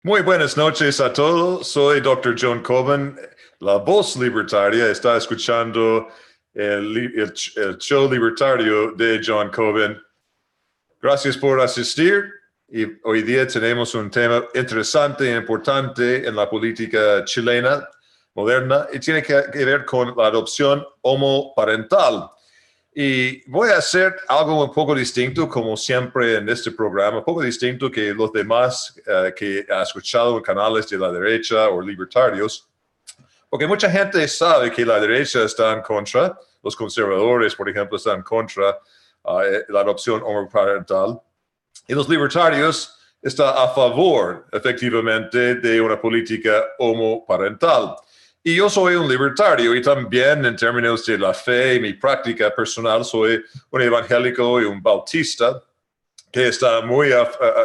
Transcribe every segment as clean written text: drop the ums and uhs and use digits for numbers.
Muy buenas noches a todos. Soy Dr. John Cobin, la voz libertaria. Está escuchando el show libertario de John Cobin. Gracias por asistir. Y hoy día tenemos un tema interesante e importante en la política chilena moderna y tiene que ver con la adopción homoparental. Y voy a hacer algo un poco distinto, como siempre en este programa, un poco distinto que los demás que ha escuchado en canales de la derecha o libertarios, porque mucha gente sabe que la derecha está en contra, los conservadores, por ejemplo, están en contra la adopción homoparental, y los libertarios están a favor, efectivamente, de una política homoparental. Y yo soy un libertario y también en términos de la fe y mi práctica personal soy un evangélico y un bautista que está muy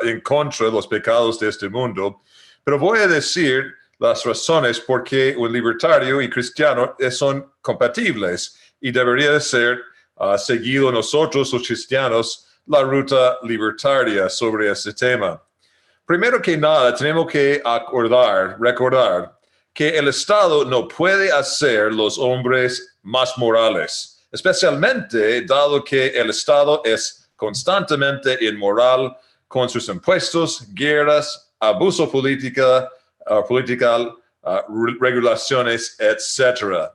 en contra de los pecados de este mundo. Pero voy a decir las razones por qué un libertario y cristiano son compatibles y debería ser seguido nosotros los cristianos la ruta libertaria sobre este tema. Primero que nada, tenemos que recordar que el Estado no puede hacer los hombres más morales, especialmente dado que el Estado es constantemente inmoral con sus impuestos, guerras, abuso político, regulaciones, etc.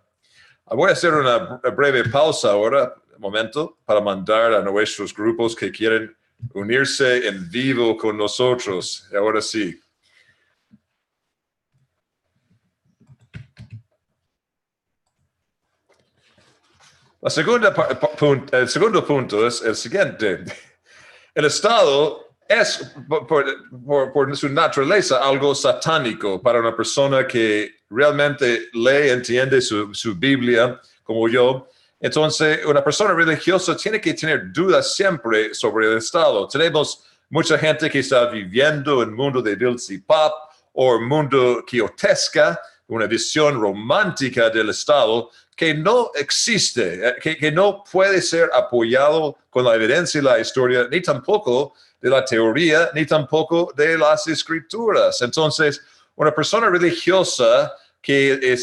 Voy a hacer una breve pausa ahora, un momento, para mandar a nuestros grupos que quieren unirse en vivo con nosotros. Ahora sí. El segundo punto es el siguiente. El Estado es, por su naturaleza, algo satánico para una persona que realmente lee y entiende su Biblia, como yo. Entonces, una persona religiosa tiene que tener dudas siempre sobre el Estado. Tenemos mucha gente que está viviendo en un mundo de Dulce Pop o un mundo quiotesca, una visión romántica del Estado que no existe, que no puede ser apoyado con la evidencia y la historia, ni tampoco de la teoría, ni tampoco de las escrituras. Entonces, una persona religiosa que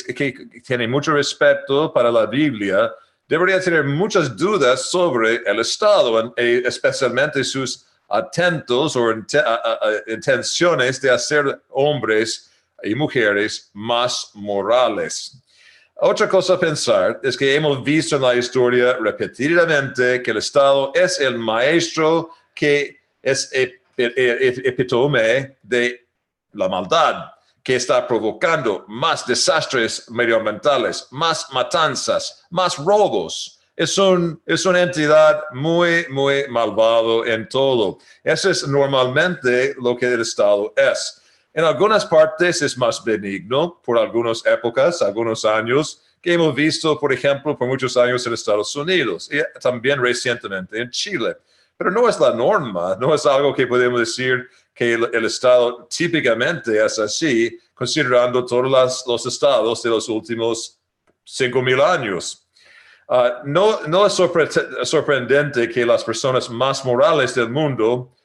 tiene mucho respeto para la Biblia debería tener muchas dudas sobre el Estado, especialmente sus atentos o intenciones de hacer hombres y mujeres más morales. Otra cosa a pensar es que hemos visto en la historia repetidamente que el Estado es el maestro que es epítome de la maldad, que está provocando más desastres medioambientales, más matanzas, más robos. Es una entidad muy, muy malvado en todo. Eso es normalmente lo que el Estado es. En algunas partes es más benigno por algunas épocas, algunos años, que hemos visto, por ejemplo, por muchos años en Estados Unidos y también recientemente en Chile. Pero no es la norma, no es algo que podemos decir que el Estado típicamente es así, considerando todos los estados de los últimos 5,000 años. No es sorprendente que las personas más morales del mundo,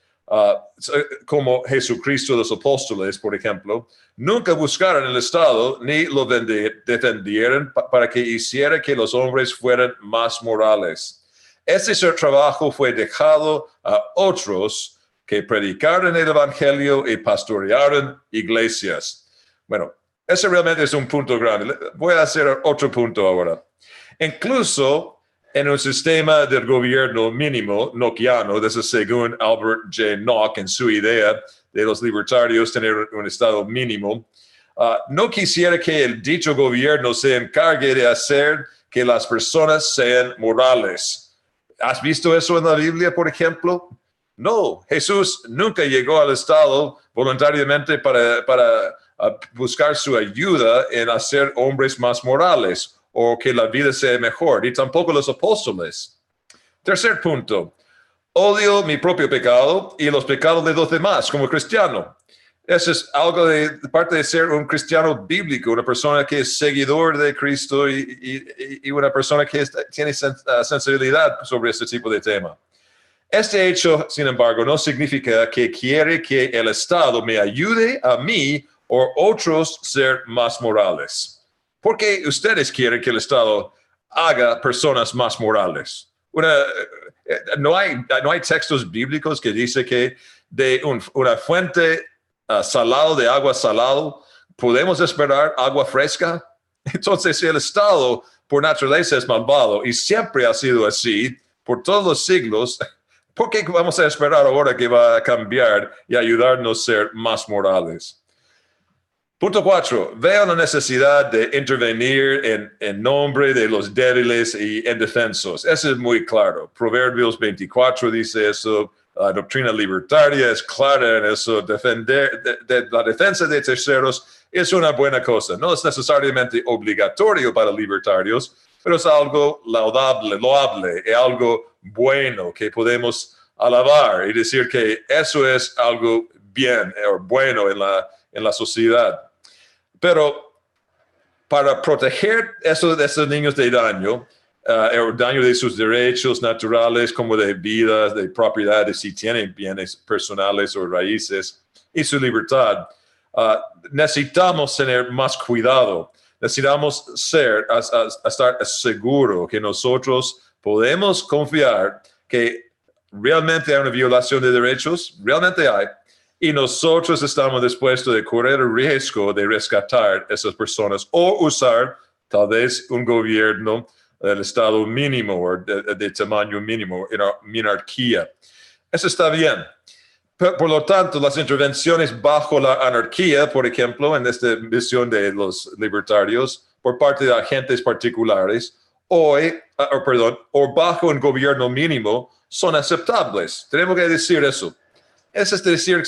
como Jesucristo y los apóstoles, por ejemplo, nunca buscaron el Estado ni lo defendieron para que hiciera que los hombres fueran más morales. Ese trabajo fue dejado a otros que predicaron el Evangelio y pastorearon iglesias. Bueno, ese realmente es un punto grande. Voy a hacer otro punto ahora. Incluso en un sistema del gobierno mínimo noquiano, desde según Albert J. Nock en su idea de los libertarios tener un estado mínimo, no quisiera que el dicho gobierno se encargue de hacer que las personas sean morales. ¿Has visto eso en la Biblia, por ejemplo? No, Jesús nunca llegó al Estado voluntariamente para buscar su ayuda en hacer hombres más morales o que la vida sea mejor, y tampoco los apóstoles. Tercer punto, odio mi propio pecado y los pecados de los demás como cristiano. Eso es algo de parte de ser un cristiano bíblico, una persona que es seguidor de Cristo y una persona que tiene sensibilidad sobre este tipo de tema. Este hecho, sin embargo, no significa que quiere que el Estado me ayude a mí o otros ser más morales. ¿Por qué ustedes quieren que el Estado haga personas más morales? No hay textos bíblicos que dicen que de una fuente salado de agua salado podemos esperar agua fresca. Entonces, si el Estado por naturaleza es malvado y siempre ha sido así por todos los siglos, ¿por qué vamos a esperar ahora que va a cambiar y ayudarnos a ser más morales? Punto 4. Veo la necesidad de intervenir en nombre de los débiles y indefensos. Eso es muy claro. Proverbios 24 dice eso. La doctrina libertaria es clara en eso. Defender la defensa de terceros es una buena cosa. No es necesariamente obligatorio para libertarios, pero es algo loable, es algo bueno que podemos alabar y decir que eso es algo bien o bueno en la sociedad. Pero para proteger esos niños de daño, el daño de sus derechos naturales como de vidas, de propiedades, si tienen bienes personales o raíces, y su libertad, necesitamos tener más cuidado. Necesitamos estar seguros que nosotros podemos confiar que realmente hay una violación de derechos, realmente hay, y nosotros estamos dispuestos a correr el riesgo de rescatar a esas personas o usar tal vez un gobierno del estado mínimo o de tamaño mínimo, en minarquía. Eso está bien. Por lo tanto, las intervenciones bajo la anarquía, por ejemplo, en esta visión de los libertarios, por parte de agentes particulares, o bajo un gobierno mínimo, son aceptables. Tenemos que decir eso. Es decir,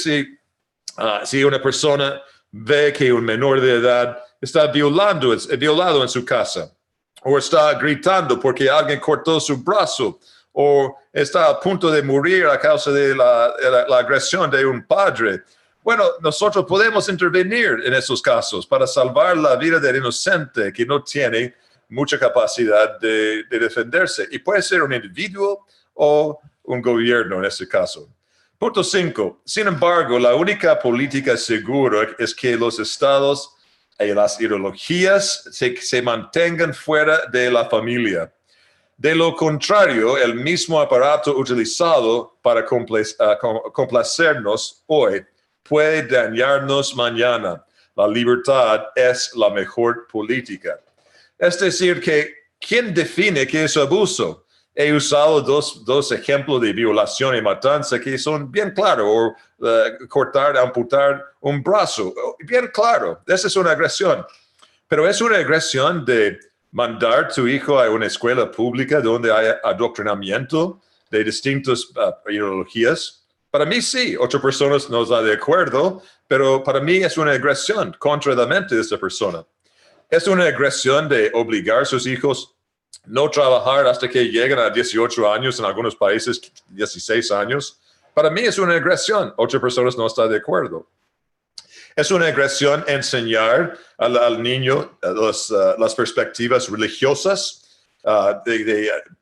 si una persona ve que un menor de edad está violado en su casa, o está gritando porque alguien cortó su brazo, o está a punto de morir a causa de la agresión de un padre, bueno, nosotros podemos intervenir en esos casos para salvar la vida del inocente que no tiene mucha capacidad de defenderse. Y puede ser un individuo o un gobierno en este caso. Punto 5. Sin embargo, la única política segura es que los estados y las ideologías se mantengan fuera de la familia. De lo contrario, el mismo aparato utilizado para complacernos hoy puede dañarnos mañana. La libertad es la mejor política. Es decir, que ¿quién define qué es abuso? He usado dos ejemplos de violación y matanza que son bien claros, o amputar un brazo, bien claro, esa es una agresión. Pero es una agresión de mandar a tu hijo a una escuela pública donde hay adoctrinamiento de distintas ideologías. Para mí sí, otras personas no están de acuerdo, pero para mí es una agresión contra la mente de esa persona. Es una agresión de obligar a sus hijos no trabajar hasta que lleguen a 18 años, en algunos países 16 años. Para mí es una agresión. Otras personas no están de acuerdo. Es una agresión enseñar al niño las perspectivas religiosas.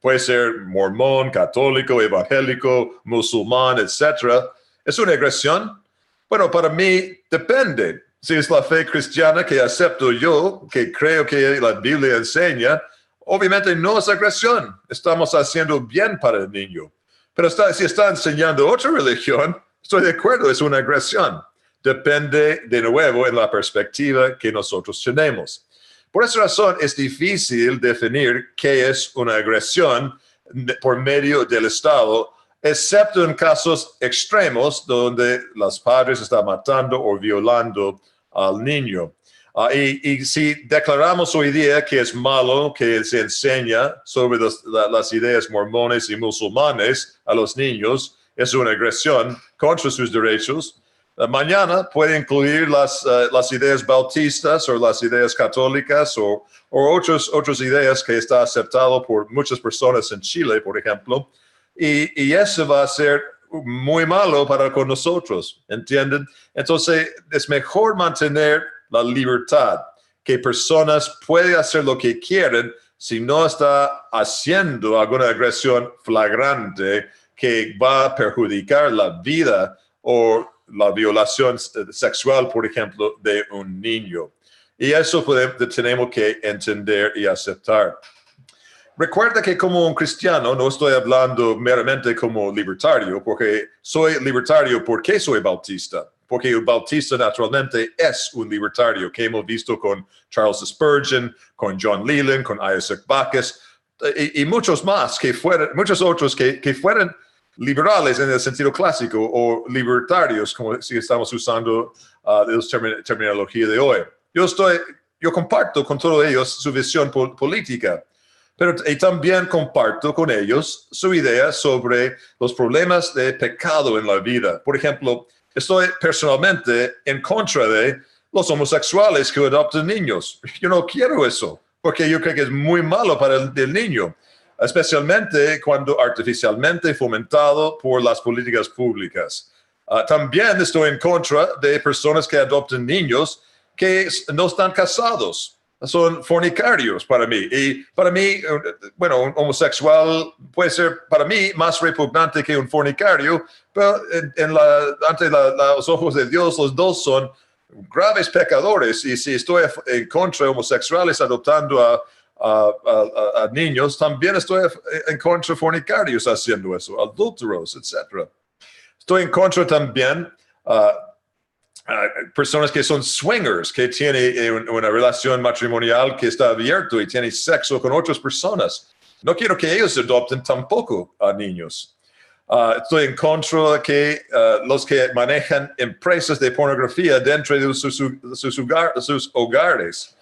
Puede ser mormón, católico, evangélico, musulmán, etc. ¿Es una agresión? Bueno, para mí depende. Si es la fe cristiana que acepto yo, que creo que la Biblia enseña, obviamente no es agresión. Estamos haciendo bien para el niño. Pero si está enseñando otra religión, estoy de acuerdo, es una agresión. Depende, de nuevo, en la perspectiva que nosotros tenemos. Por esa razón, es difícil definir qué es una agresión por medio del Estado, excepto en casos extremos donde los padres están matando o violando al niño. Y si declaramos hoy día que es malo que se enseña sobre las ideas mormones y musulmanes a los niños, es una agresión contra sus derechos. Mañana puede incluir las ideas bautistas o las ideas católicas o otras ideas que está aceptado por muchas personas en Chile, por ejemplo. Y eso va a ser muy malo con nosotros, ¿entienden? Entonces, es mejor mantener la libertad, que personas pueden hacer lo que quieren si no está haciendo alguna agresión flagrante que va a perjudicar la vida o la violación sexual, por ejemplo, de un niño. Y eso tenemos que entender y aceptar. Recuerda que como un cristiano no estoy hablando meramente como libertario, porque soy libertario porque soy bautista. Porque el bautista naturalmente es un libertario, que hemos visto con Charles Spurgeon, con John Leland, con Isaac Backus, y muchos más, muchos otros que fueron liberales en el sentido clásico o libertarios, como si estamos usando la terminología de hoy. Yo comparto con todos ellos su visión política, pero también comparto con ellos su idea sobre los problemas de pecado en la vida. Por ejemplo, estoy personalmente en contra de los homosexuales que adoptan niños. Yo no quiero eso, porque yo creo que es muy malo para el niño, especialmente cuando artificialmente fomentado por las políticas públicas. También estoy en contra de personas que adoptan niños que no están casados. Son fornicarios para mí. Y para mí, bueno, un homosexual puede ser para mí más repugnante que un fornicario, pero ante los ojos de Dios, los dos son graves pecadores. Y si estoy en contra de homosexuales adoptando a niños, también estoy en contra de fornicarios haciendo eso, adúlteros, etc. Estoy en contra también personas que son swingers, que tienen una relación matrimonial que está abierto y tienen sexo con otras personas. No quiero que ellos adopten tampoco a niños. Estoy en contra de que los que manejan empresas de pornografía dentro de sus hogares.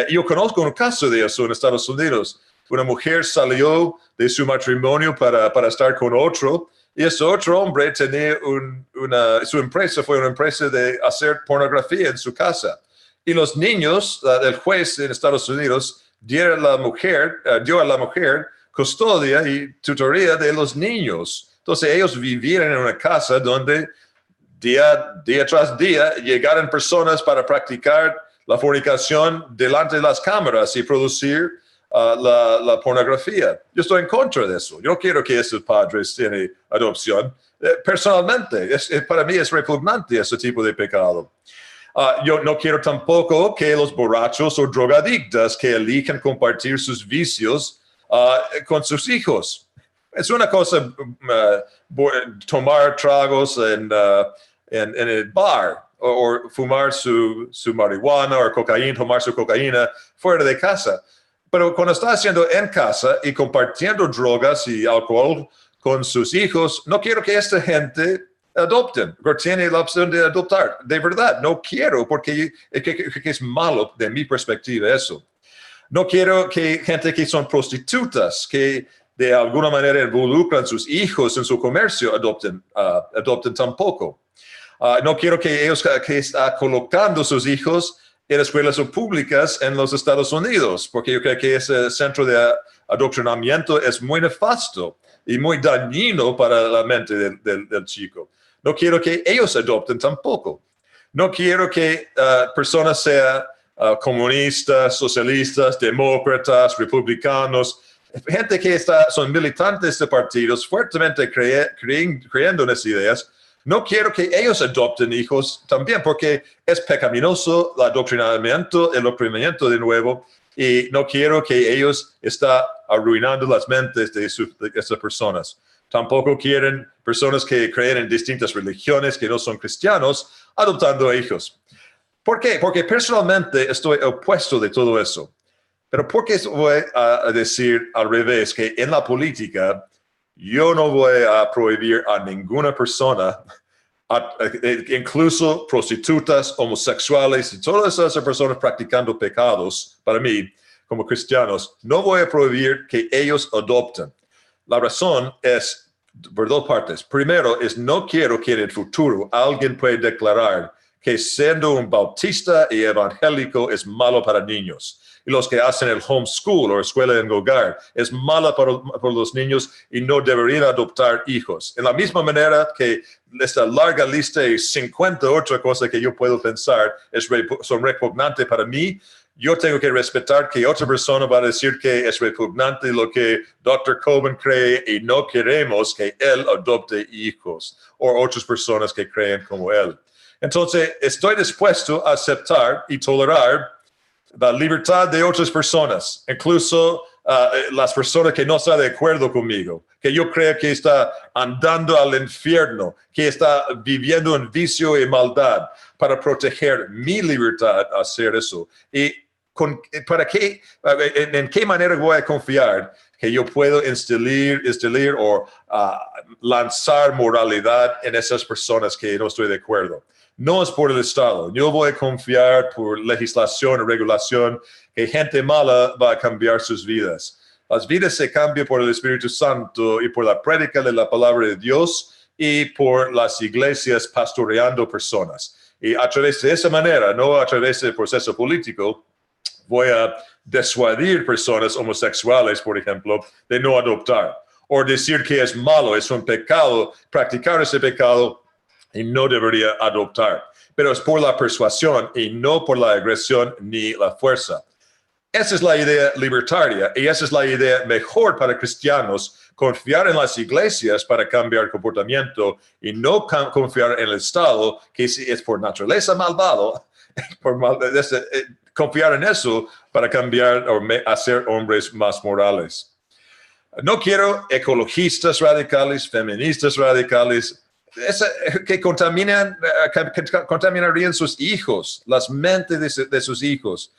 Yo conozco un caso de eso en Estados Unidos. Una mujer salió de su matrimonio para estar con otro, y ese otro hombre tenía su empresa fue una empresa de hacer pornografía en su casa. Y los niños, el juez en Estados Unidos dio a la mujer custodia y tutoría de los niños. Entonces ellos vivían en una casa donde día tras día llegaron personas para practicar la fornicación delante de las cámaras y producir la pornografía. Yo estoy en contra de eso. Yo no quiero que esos padres tengan adopción. Personalmente, para mí es repugnante ese tipo de pecado. Yo no quiero tampoco que los borrachos o drogadictas que eligen compartir sus vicios con sus hijos. Es una cosa tomar tragos en el bar o fumar su marihuana o cocaína, tomar su cocaína fuera de casa. Pero cuando está haciendo en casa y compartiendo drogas y alcohol con sus hijos, no quiero que esta gente adopten, o tiene la opción de adoptar. De verdad, no quiero, porque es malo de mi perspectiva eso. No quiero que gente que son prostitutas, que de alguna manera involucran sus hijos en su comercio, adopten tampoco. No quiero que ellos que están colocando sus hijos en escuelas públicas en los Estados Unidos, porque yo creo que ese centro de adoctrinamiento es muy nefasto y muy dañino para la mente del chico. No quiero que ellos adopten tampoco. No quiero que personas sean comunistas, socialistas, demócratas, republicanos, gente que son militantes de partidos fuertemente creyendo en esas ideas. No quiero que ellos adopten hijos también, porque es pecaminoso el adoctrinamiento, el oprimimiento de nuevo, y no quiero que ellos estén arruinando las mentes de esas personas. Tampoco quieren personas que creen en distintas religiones que no son cristianos adoptando hijos. ¿Por qué? Porque personalmente estoy opuesto de todo eso. Pero ¿por qué voy a decir al revés? Que en la política yo no voy a prohibir a ninguna persona, incluso prostitutas, homosexuales y todas esas personas practicando pecados, para mí, como cristianos, no voy a prohibir que ellos adopten. La razón es por dos partes. Primero, no quiero que en el futuro alguien pueda declarar que siendo un bautista y evangélico es malo para niños. Y los que hacen el homeschool o escuela en hogar es mala para los niños y no deberían adoptar hijos. En la misma manera que esta larga lista de 50 otras cosas que yo puedo pensar son repugnantes para mí, yo tengo que respetar que otra persona va a decir que es repugnante lo que Dr. Cobin cree y no queremos que él adopte hijos o otras personas que creen como él. Entonces, estoy dispuesto a aceptar y tolerar la libertad de otras personas, incluso las personas que no están de acuerdo conmigo, que yo creo que está andando al infierno, que está viviendo en vicio y maldad, para proteger mi libertad a hacer eso. ¿Y en qué manera voy a confiar que yo puedo instilar o lanzar moralidad en esas personas que no estoy de acuerdo? No es por el Estado. Yo voy a confiar por legislación o regulación que gente mala va a cambiar sus vidas. Las vidas se cambian por el Espíritu Santo y por la prédica de la palabra de Dios y por las iglesias pastoreando personas. Y a través de esa manera, no a través del proceso político, voy a disuadir personas homosexuales, por ejemplo, de no adoptar. O decir que es malo, es un pecado, practicar ese pecado y no debería adoptar. Pero es por la persuasión y no por la agresión ni la fuerza. Esa es la idea libertaria y esa es la idea mejor para cristianos, confiar en las iglesias para cambiar comportamiento y no confiar en el Estado, que es por naturaleza malvado, confiar en eso para cambiar o hacer hombres más morales. No quiero ecologistas radicales, feministas radicales, que contaminarían sus hijos, las mentes de sus hijos.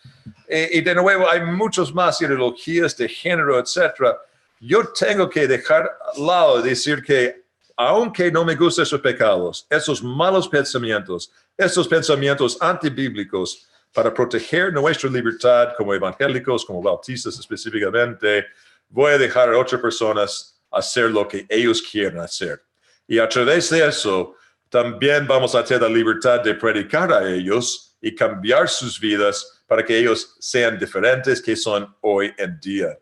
Y de nuevo, hay muchos más ideologías de género, etc. Yo tengo que dejar al lado decir que, aunque no me gustan esos pecados, esos malos pensamientos, esos pensamientos antibíblicos, para proteger nuestra libertad como evangélicos, como bautistas específicamente, voy a dejar a otras personas hacer lo que ellos quieren hacer. Y a través de eso, también vamos a tener la libertad de predicar a ellos y cambiar sus vidas para que ellos sean diferentes que son hoy en día.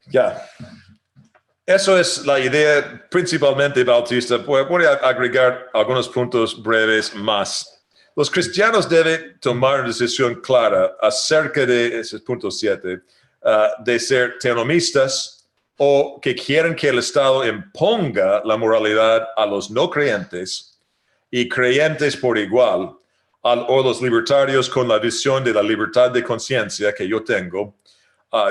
Ya. Eso es la idea principalmente bautista. Voy a agregar algunos puntos breves más. Los cristianos deben tomar una decisión clara acerca de ese punto 7, de ser teonomistas o que quieren que el Estado imponga la moralidad a los no creyentes y creyentes por igual, o los libertarios con la visión de la libertad de conciencia que yo tengo,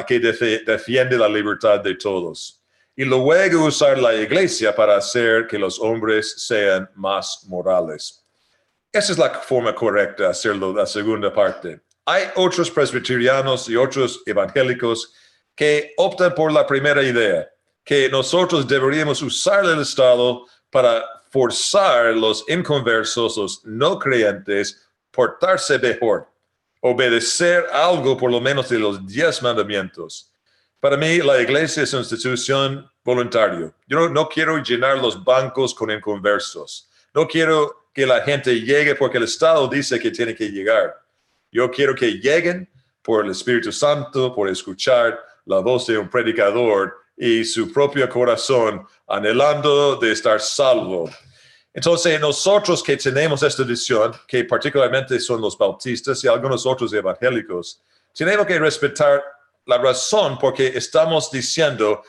que defiende la libertad de todos. Y luego usar la iglesia para hacer que los hombres sean más morales. Esa es la forma correcta de hacerlo, la segunda parte. Hay otros presbiterianos y otros evangélicos que optan por la primera idea, que nosotros deberíamos usar el Estado para forzar a los inconversos, los no creyentes, portarse mejor, obedecer algo por lo menos de los 10 mandamientos. Para mí, la iglesia es una institución voluntaria. Yo no quiero llenar los bancos con inconversos. No quiero que la gente llegue porque el Estado dice que tiene que llegar. Yo quiero que lleguen por el Espíritu Santo, por escuchar la voz de un predicador y su propio corazón anhelando de estar salvo. Entonces, nosotros que tenemos esta visión, que particularmente son los bautistas y algunos otros evangélicos, tenemos que respetar la razón porque estamos diciendo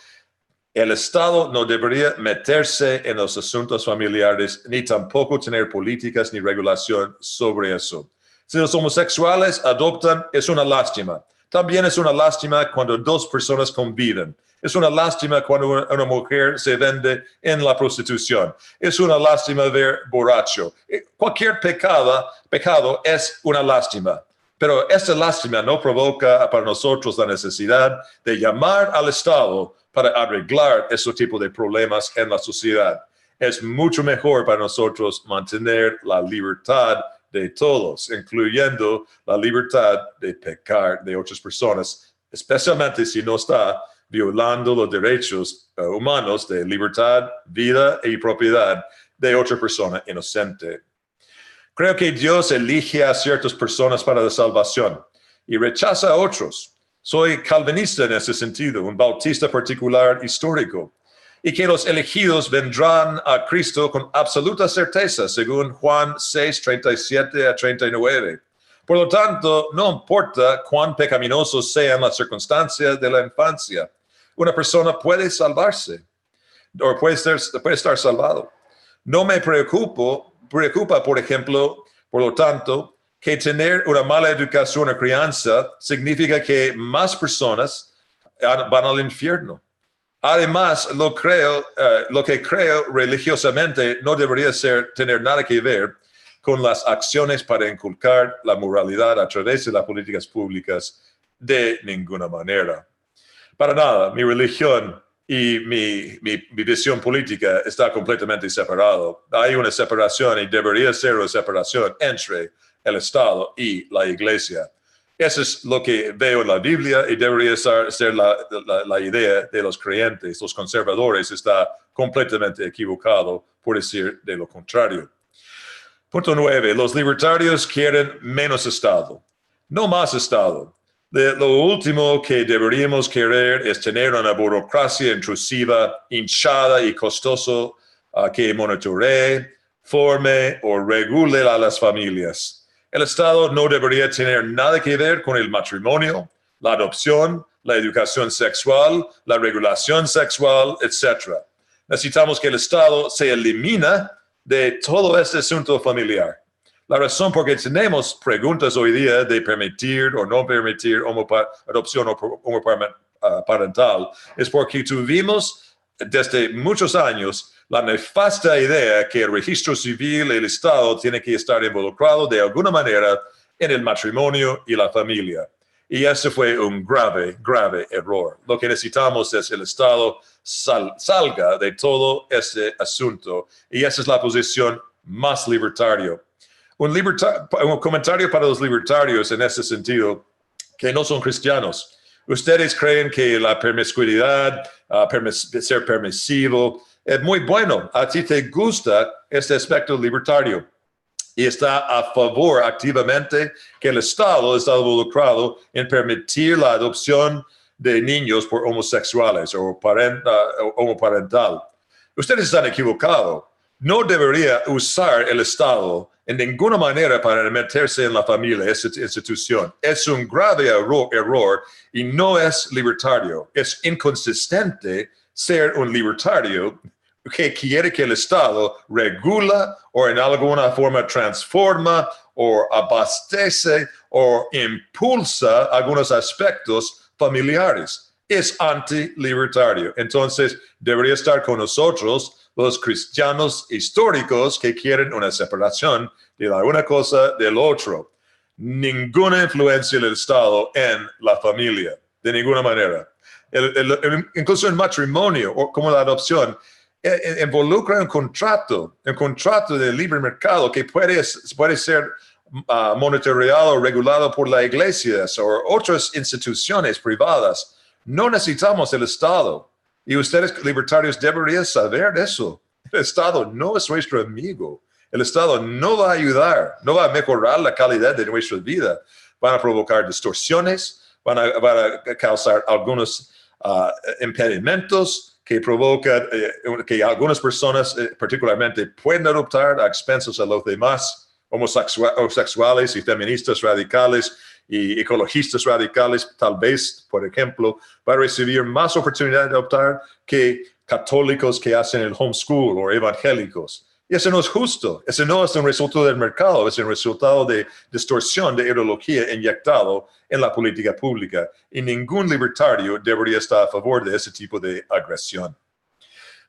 el Estado no debería meterse en los asuntos familiares ni tampoco tener políticas ni regulación sobre eso. Si los homosexuales adoptan, es una lástima. También es una lástima cuando dos personas conviven. Es una lástima cuando una mujer se vende en la prostitución. Es una lástima ver borracho. Cualquier pecado es una lástima. Pero esta lástima no provoca para nosotros la necesidad de llamar al Estado para arreglar ese tipo de problemas en la sociedad. Es mucho mejor para nosotros mantener la libertad de todos, incluyendo la libertad de pecar de otras personas, especialmente si no está violando los derechos humanos de libertad, vida y propiedad de otra persona inocente. Creo que Dios elige a ciertas personas para la salvación y rechaza a otros. Soy calvinista en ese sentido, un bautista particular histórico, y que los elegidos vendrán a Cristo con absoluta certeza, según Juan 6, 37 a 39. Por lo tanto, no importa cuán pecaminosos sean las circunstancias de la infancia, una persona puede salvarse o puede estar salvado. No me preocupa, por ejemplo, por lo tanto, que tener una mala educación o crianza significa que más personas van al infierno. Además, lo que creo religiosamente no debería tener nada que ver con las acciones para inculcar la moralidad a través de las políticas públicas de ninguna manera. Para nada, mi religión y mi visión política está completamente separado. Hay una separación y debería ser una separación entre el Estado y la Iglesia. Eso es lo que veo en la Biblia y debería ser la idea de los creyentes. Los conservadores está completamente equivocado por decir de lo contrario. Punto 9. Los libertarios quieren menos Estado, no más Estado. Lo último que deberíamos querer es tener una burocracia intrusiva, hinchada y costoso que monitoree, forme o regule a las familias. El Estado no debería tener nada que ver con el matrimonio, la adopción, la educación sexual, la regulación sexual, etc. Necesitamos que el Estado se elimine de todo este asunto familiar. La razón por qué tenemos preguntas hoy día de permitir o no permitir adopción homoparental es porque tuvimos desde muchos años la nefasta idea que el registro civil y el Estado tiene que estar involucrado de alguna manera en el matrimonio y la familia. Y ese fue un grave, grave error. Lo que necesitamos es el Estado salga de todo este asunto. Y esa es la posición más libertaria. Un comentario para los libertarios en ese sentido, que no son cristianos. Ustedes creen que la promiscuidad, ser permisivo, es muy bueno. A ti te gusta este aspecto libertario y está a favor activamente que el Estado está involucrado en permitir la adopción de niños por homosexuales o homoparental. Ustedes están equivocados. No debería usar el Estado en ninguna manera para meterse en la familia, esa institución. Es un grave error y no es libertario. Es inconsistente ser un libertario que quiere que el Estado regula o en alguna forma transforma o abastece o impulsa algunos aspectos familiares. Es anti-libertario. Entonces, debería estar con nosotros los cristianos históricos que quieren una separación de la una cosa del otro. Ninguna influencia del Estado en la familia, de ninguna manera. Incluso el matrimonio, o como la adopción, involucra un contrato de libre mercado que puede ser monitoreado o regulado por la iglesia o otras instituciones privadas. No necesitamos el Estado. Y ustedes libertarios deberían saber eso. El Estado no es nuestro amigo. El Estado no va a ayudar, no va a mejorar la calidad de nuestra vida. Van a provocar distorsiones, van a causar algunos impedimentos que provocan que algunas personas particularmente pueden adoptar a expensas a los demás, homosexuales y feministas radicales y ecologistas radicales, tal vez, por ejemplo, van a recibir más oportunidad de adoptar que católicos que hacen el homeschool o evangélicos. Y eso no es justo. Eso no es un resultado del mercado, es un resultado de distorsión de ideología inyectado en la política pública. Y ningún libertario debería estar a favor de ese tipo de agresión.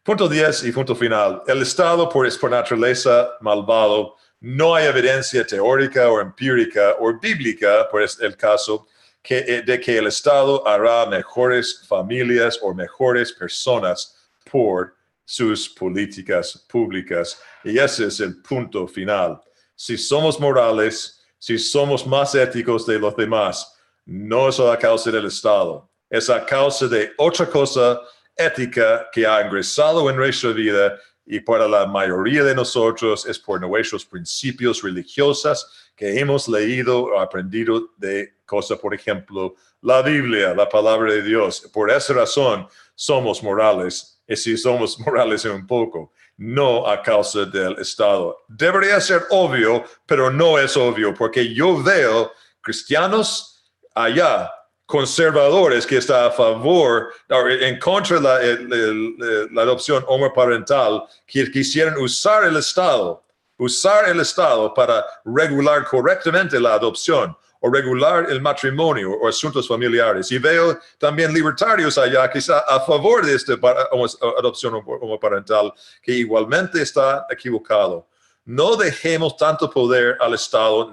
Punto 10 y punto final. El Estado, por naturaleza malvado, no hay evidencia teórica o empírica o bíblica, por el caso, de que el Estado hará mejores familias o mejores personas por sus políticas públicas. Y ese es el punto final. Si somos morales, si somos más éticos de los demás, no es a causa del Estado, es a causa de otra cosa ética que ha ingresado en nuestra vida. Y para la mayoría de nosotros es por nuestros principios religiosos que hemos leído o aprendido de cosas, por ejemplo, la Biblia, la palabra de Dios. Por esa razón somos morales. Y si somos morales un poco, no a causa del Estado. Debería ser obvio, pero no es obvio, porque yo veo cristianos allá, conservadores que están a favor, en contra de la adopción homoparental, que quisieran usar el Estado para regular correctamente la adopción o regular el matrimonio o asuntos familiares. Y veo también libertarios allá quizá a favor de esta adopción homoparental, que igualmente está equivocado. No dejemos tanto poder al Estado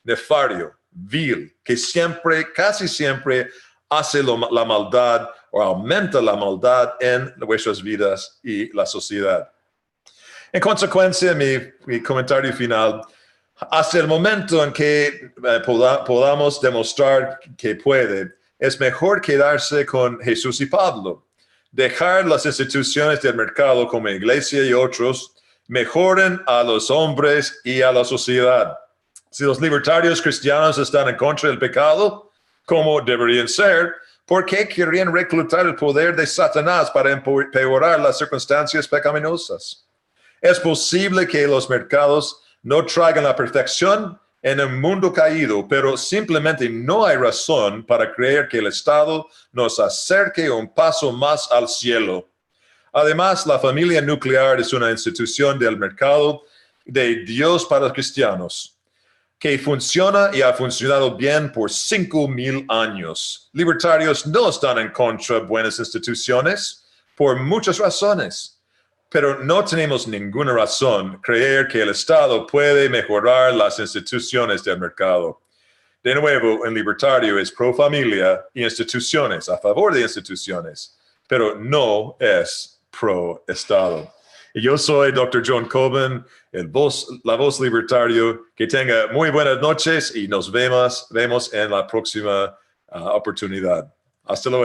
nefario, vil, que casi siempre hace la maldad o aumenta la maldad en nuestras vidas y la sociedad. En consecuencia, mi comentario final, hasta el momento en que podamos demostrar que puede, es mejor quedarse con Jesús y Pablo. Dejar las instituciones del mercado como iglesia y otros mejoren a los hombres y a la sociedad. Si los libertarios cristianos están en contra del pecado, como deberían ser, ¿por qué querrían reclutar el poder de Satanás para empeorar las circunstancias pecaminosas? Es posible que los mercados no traigan la perfección en un mundo caído, pero simplemente no hay razón para creer que el Estado nos acerque un paso más al cielo. Además, la familia nuclear es una institución del mercado de Dios para los cristianos, que funciona y ha funcionado bien por 5,000 años. Libertarios no están en contra de buenas instituciones por muchas razones, pero no tenemos ninguna razón creer que el Estado puede mejorar las instituciones del mercado. De nuevo, en Libertario es pro familia y instituciones, a favor de instituciones, pero no es pro Estado. Y yo soy Dr. John Cobin, la voz libertario. Que tenga muy buenas noches y nos vemos en la próxima oportunidad. Hasta luego.